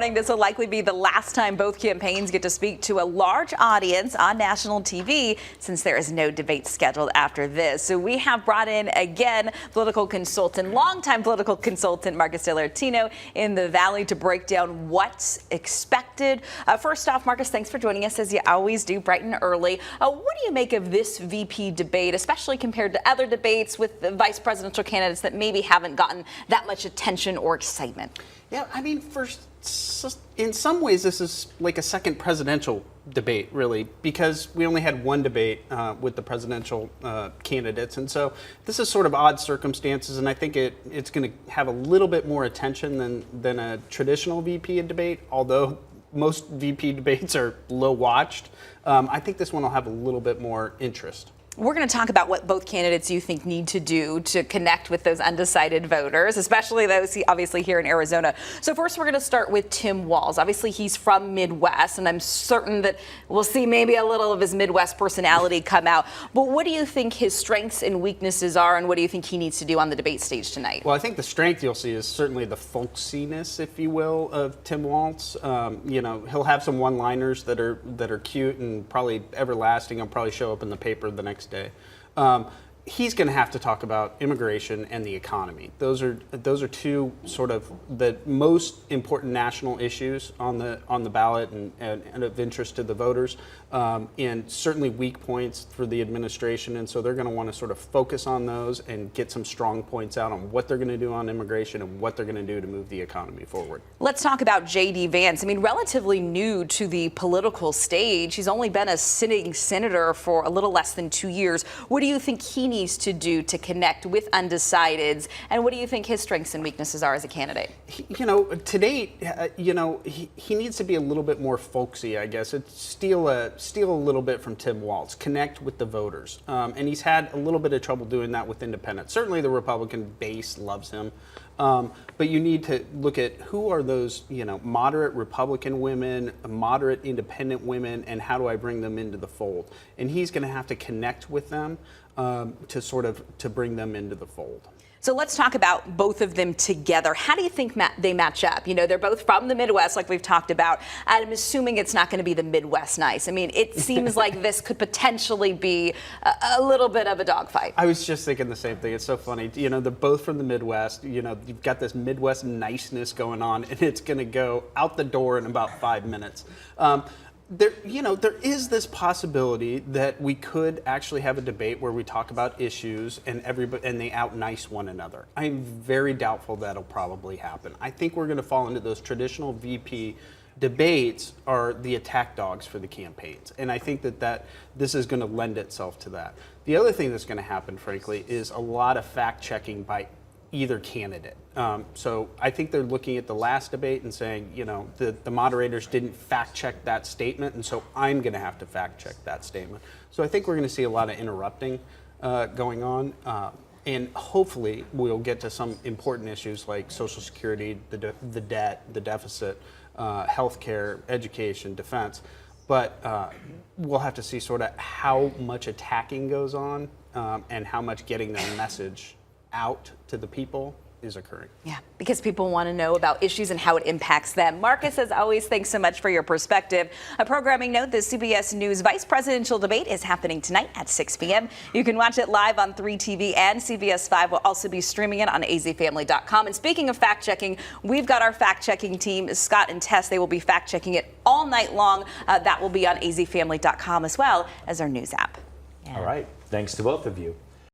This will likely be the last time both campaigns get to speak to a large audience on national TV, since there is no debate scheduled after this. So we have brought in again political consultant, longtime political consultant Marcus DeLartino in the Valley to break down what's expected. First off, Marcus, thanks for joining us as you always do, bright and early. What do you make of this VP debate, especially compared to other debates with the vice presidential candidates that maybe haven't gotten that much attention or excitement? Yeah, I mean, in some ways, this is like a second presidential debate, really, because we only had one debate with the presidential candidates. And so this is sort of odd circumstances, and I think it's going to have a little bit more attention than a traditional VP debate, although most VP debates are low watched. I think this one will have a little bit more interest. We're going to talk about what both candidates you think need to do to connect with those undecided voters, especially those obviously here in Arizona. So first, we're going to start with Tim Walz. Obviously, he's from Midwest, and I'm certain that we'll see maybe a little of his Midwest personality come out. But what do you think his strengths and weaknesses are, and what do you think he needs to do on the debate stage tonight? Well, I think the strength you'll see is certainly the folksiness, if you will, of Tim Walz. You know, he'll have some one-liners that are cute and probably everlasting. He'll probably show up in the paper the next day. He's going to have to talk about immigration and the economy. Those are two sort of the most important national issues on the ballot and of interest to the voters, and certainly weak points for the administration. And so they're going to want to sort of focus on those and get some strong points out on what they're going to do on immigration and what they're going to do to move the economy forward. Let's talk about JD Vance. I mean, relatively new to the political stage. He's only been a sitting senator for a little less than 2 years. What do you think he needs to do to connect with undecideds, and what do you think his strengths and weaknesses are as a candidate? To date, he needs to be a little bit more folksy, I guess. Steal a little bit from Tim Walz, connect with the voters, and he's had a little bit of trouble doing that with independents. Certainly, the Republican base loves him, but you need to look at who are those, moderate Republican women, moderate independent women, and how do I bring them into the fold? And he's going to have to connect with them to bring them into the fold. So let's talk about both of them together. How do you think they match up? They're both from the Midwest, like we've talked about. I'm assuming it's not going to be the Midwest nice. I mean, it seems like this could potentially be a little bit of a dogfight. I was just thinking the same thing. It's so funny. They're both from the Midwest. You've got this Midwest niceness going on, and it's going to go out the door in about 5 minutes. There is this possibility that we could actually have a debate where we talk about issues and they out nice one another. I'm very doubtful that'll probably happen. I think we're going to fall into those traditional VP debates are the attack dogs for the campaigns, and I think that this is going to lend itself to that. The other thing that's going to happen, frankly, is a lot of fact checking by either candidate. So I think they're looking at the last debate and saying, the moderators didn't fact check that statement, and so I'm going to have to fact check that statement. So I think we're going to see a lot of interrupting going on, and hopefully we'll get to some important issues like Social Security, the debt, the deficit, healthcare, education, defense. But we'll have to see sort of how much attacking goes on and how much getting the message out to the people is occurring. Yeah, because people want to know about issues and how it impacts them. Marcus, as always, thanks so much for your perspective. A programming note, the CBS News Vice Presidential Debate is happening tonight at 6 p.m. You can watch it live on 3 TV, and CBS 5 will also be streaming it on azfamily.com. And speaking of fact-checking, we've got our fact-checking team, Scott and Tess. They will be fact-checking it all night long. That will be on azfamily.com as well as our news app. Yeah. All right. Thanks to both of you.